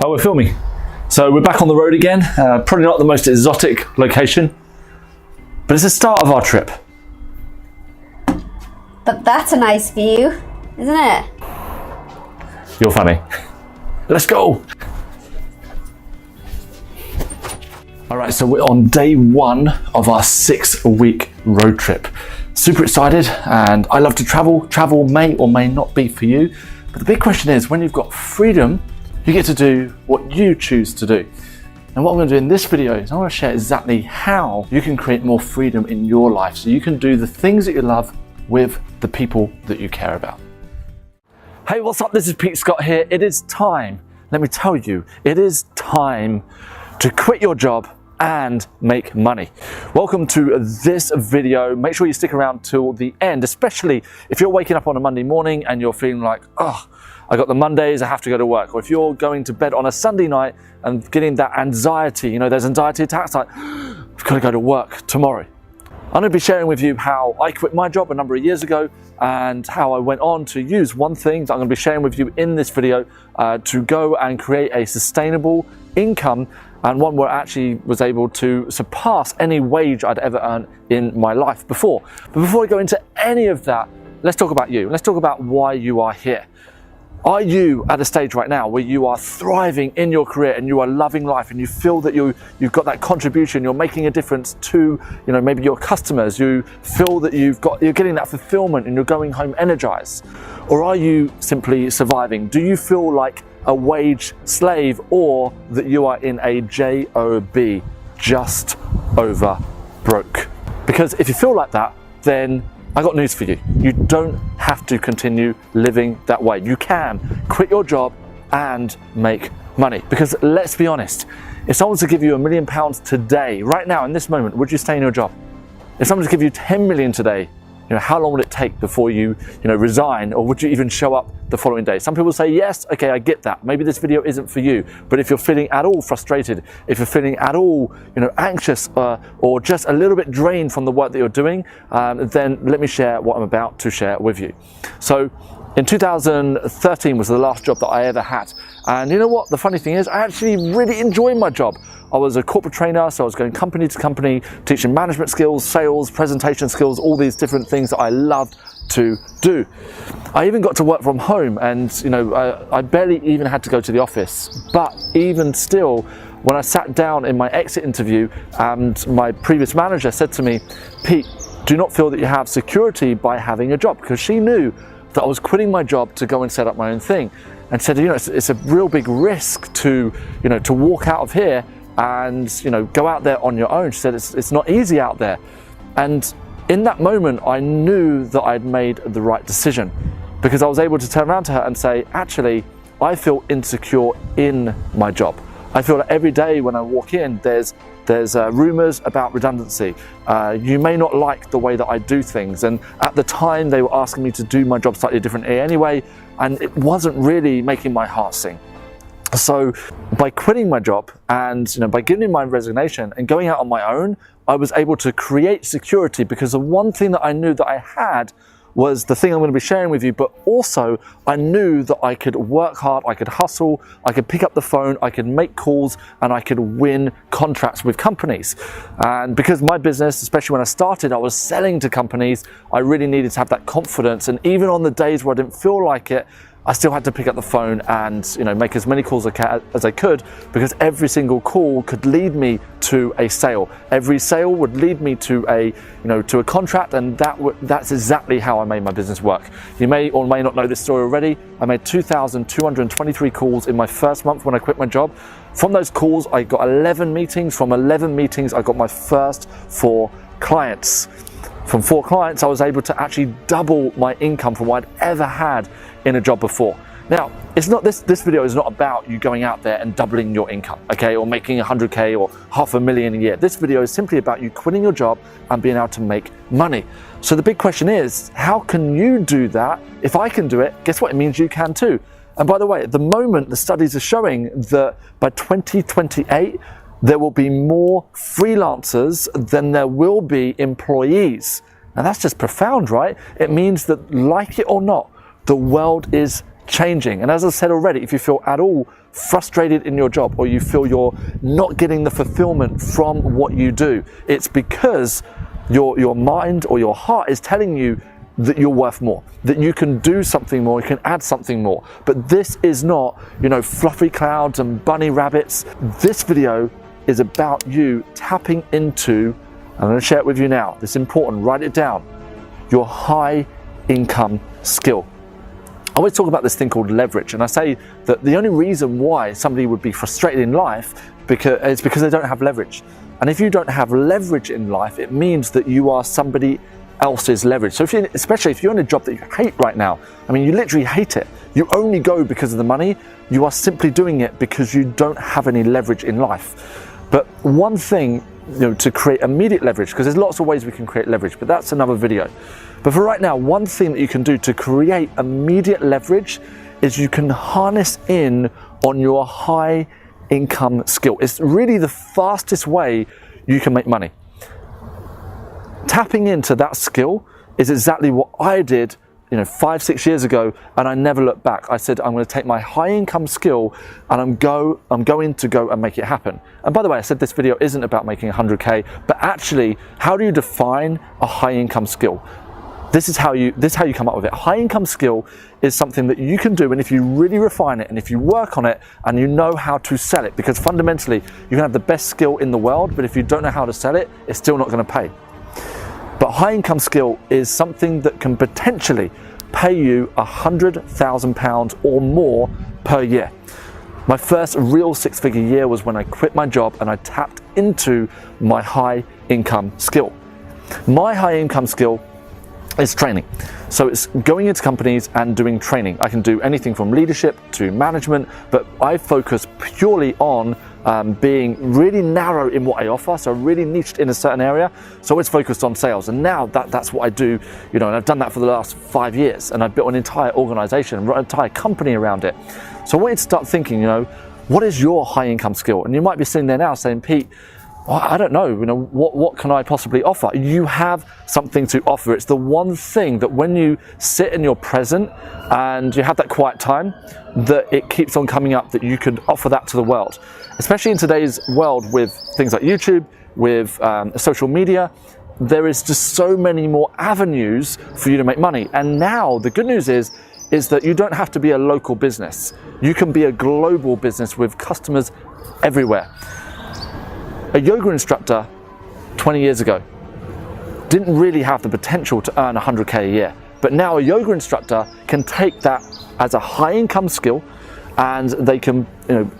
Oh, we're filming. So we're back on the road again. Probably not the most exotic location, but it's the start of our trip. But that's a nice view, isn't it? You're funny. Let's go. All right, so we're on day one of our 6-week road trip. Super excited, and I love to travel. Travel may or may not be for you, but the big question is, when you've got freedom, you get to do what you choose to do. And what I'm going to do in this video is I want to share exactly how you can create more freedom in your life so you can do the things that you love with the people that you care about. Hey, what's up? This is Pete Scott here. It is time, let me tell you, it is time to quit your job and make money. Welcome to this video. Make sure you stick around till the end, especially if you're waking up on a Monday morning and you're feeling like, oh, I got the Mondays, I have to go to work. Or if you're going to bed on a Sunday night and getting that anxiety, you know, there's anxiety attacks like, I've got to go to work tomorrow. I'm going to be sharing with you how I quit my job a number of years ago and how I went on to use one thing that I'm going to be sharing with you in this video to go and create a sustainable income, and one where I actually was able to surpass any wage I'd ever earned in my life before. But before I go into any of that, let's talk about you. Let's talk about why you are here. Are you at a stage right now where you are thriving in your career and you are loving life and you feel that you've got that contribution, you're making a difference to, you know, maybe your customers, you feel that you're getting that fulfillment and you're going home energized? Or are you simply surviving? Do you feel like a wage slave, or that you are in a JOB, just over broke? Because if you feel like that, then I got news for you. You don't have to continue living that way. You can quit your job and make money. Because let's be honest, if someone was to give you £1 million today, right now, in this moment, would you stay in your job? If someone was to give you 10 million today, you know, how long would it take before you resign, or would you even show up the following day? Some people say, yes, okay, I get that. Maybe this video isn't for you, but if you're feeling at all frustrated, if you're feeling at all, anxious, or just a little bit drained from the work that you're doing, then let me share what I'm about to share with you. So, in 2013 was the last job that I ever had. And you know what? The funny thing is, I actually really enjoyed my job. I was a corporate trainer, so I was going company to company, teaching management skills, sales, presentation skills, all these different things that I loved to do. I even got to work from home, and I barely even had to go to the office. But even still, when I sat down in my exit interview, and my previous manager said to me, Pete, do not feel that you have security by having a job, because she knew that I was quitting my job to go and set up my own thing, and said, it's a real big risk to walk out of here and go out there on your own. She said it's not easy out there. And in that moment, I knew that I'd made the right decision, because I was able to turn around to her and say, actually, I feel insecure in my job. I feel that every day when I walk in, there's rumors about redundancy. You may not like the way that I do things. And at the time, they were asking me to do my job slightly differently anyway, and it wasn't really making my heart sing. So by quitting my job and by giving my resignation and going out on my own, I was able to create security, because the one thing that I knew that I had was the thing I'm going to be sharing with you, but also I knew that I could work hard, I could hustle, I could pick up the phone, I could make calls, and I could win contracts with companies. And because my business, especially when I started, I was selling to companies, I really needed to have that confidence. And even on the days where I didn't feel like it, I still had to pick up the phone and make as many calls as I could, because every single call could lead me to a sale. Every sale would lead me to a contract, and that's exactly how I made my business work. You may or may not know this story already. I made 2,223 calls in my first month when I quit my job. From those calls, I got 11 meetings. From 11 meetings, I got my first 4 clients. From 4 clients, I was able to actually double my income from what I'd ever had in a job before. Now, it's not this video is not about you going out there and doubling your income, okay, or making 100K or $500,000 a year. This video is simply about you quitting your job and being able to make money. So the big question is, how can you do that? If I can do it, guess what? It means you can too. And by the way, at the moment, the studies are showing that by 2028, there will be more freelancers than there will be employees. Now that's just profound, right? It means that, like it or not, the world is changing. And as I said already, if you feel at all frustrated in your job, or you feel you're not getting the fulfillment from what you do, it's because your mind or your heart is telling you that you're worth more, that you can do something more, you can add something more. But this is not, fluffy clouds and bunny rabbits. This video is about you tapping into, I'm going to share it with you now, this is important, write it down, your high income skill. I always talk about this thing called leverage, and I say that the only reason why somebody would be frustrated in life is because they don't have leverage. And if you don't have leverage in life, it means that you are somebody else's leverage. So especially if you're in a job that you hate right now, you literally hate it, you only go because of the money, you are simply doing it because you don't have any leverage in life. But one thing, to create immediate leverage, because there's lots of ways we can create leverage, but that's another video. But for right now, one thing that you can do to create immediate leverage is you can harness in on your high income skill. It's really the fastest way you can make money. Tapping into that skill is exactly what I did 5-6 years ago, and I never looked back. I said, I'm going to take my high income skill and I'm going to go and make it happen. And by the way, I said this video isn't about making 100K, but actually, how do you define a high income skill? This is how you come up with it. High income skill is something that you can do, and if you really refine it and if you work on it and you know how to sell it, because fundamentally you can have the best skill in the world, but if you don't know how to sell it, it's still not going to pay. But high income skill is something that can potentially pay you £100,000 or more per year. My first real 6-figure year was when I quit my job and I tapped into my high income skill. My high income skill is training. So it's going into companies and doing training. I can do anything from leadership to management, but I focus purely on being really narrow in what I offer, so really niched in a certain area. So it's focused on sales, and now that's what I do, and I've done that for the last 5 years, and I've built an entire organization, an entire company around it. So I wanted to start thinking, what is your high income skill? And you might be sitting there now saying, Pete, I don't know, what can I possibly offer? You have something to offer. It's the one thing that when you sit in your present and you have that quiet time, that it keeps on coming up, that you could offer that to the world. Especially in today's world with things like YouTube, with social media, there is just so many more avenues for you to make money. And now the good news is that you don't have to be a local business. You can be a global business with customers everywhere. A yoga instructor 20 years ago didn't really have the potential to earn 100K a year. But now a yoga instructor can take that as a high income skill, and they can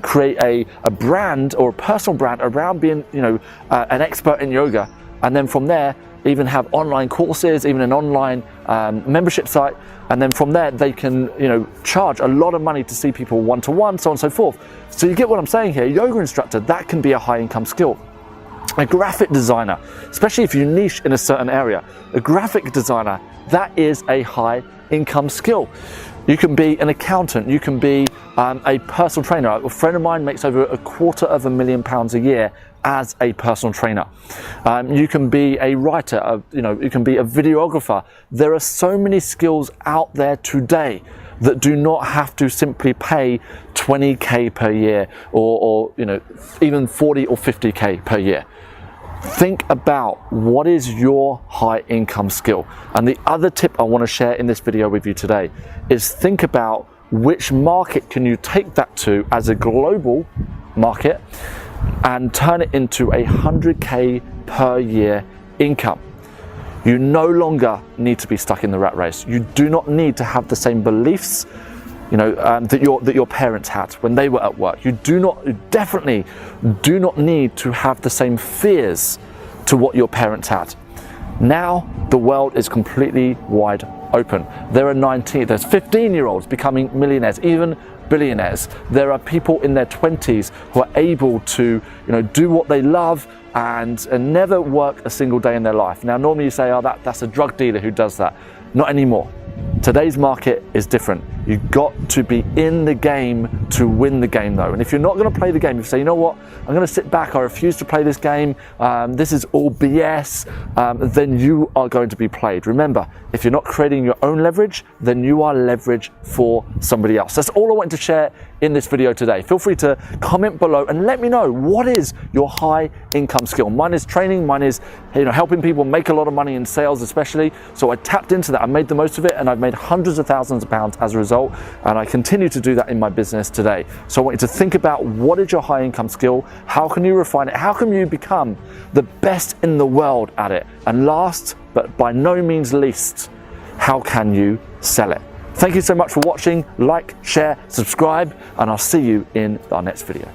create a brand or a personal brand around being an expert in yoga. And then from there, even have online courses, even an online membership site. And then from there, they can charge a lot of money to see people one-to-one, so on and so forth. So you get what I'm saying here. Yoga instructor, that can be a high income skill. A graphic designer, especially if you niche in a certain area, a graphic designer, that is a high income skill. You can be an accountant, you can be a personal trainer. A friend of mine makes over £250,000 a year as a personal trainer. You can be a writer, you can be a videographer. There are so many skills out there today that do not have to simply pay 20K per year or even 40 or 50K per year. Think about what is your high income skill. And the other tip I want to share in this video with you today is think about which market can you take that to as a global market and turn it into 100K per year income. You no longer need to be stuck in the rat race. You do not need to have the same beliefs that your parents had when they were at work. You definitely do not need to have the same fears to what your parents had. Now the world is completely wide open. There's 15-year-olds becoming millionaires, even billionaires. There are people in their 20s who are able to do what they love and never work a single day in their life. Now normally you say, oh, that's a drug dealer who does that. Not anymore. Today's market is different. You've got to be in the game to win the game though. And if you're not going to play the game, if you say, you know what, I'm going to sit back, I refuse to play this game, this is all BS, then you are going to be played. Remember, if you're not creating your own leverage, then you are leverage for somebody else. That's all I wanted to share in this video today. Feel free to comment below and let me know, what is your high income skill? Mine is training, mine is helping people make a lot of money in sales especially. So I tapped into that, I made the most of it, and I've made hundreds of thousands of pounds as a result, and I continue to do that in my business today. So I want you to think about, what is your high income skill? How can you refine it? How can you become the best in the world at it? And last but by no means least, how can you sell it? Thank you so much for watching. Like, share, subscribe, and I'll see you in our next video.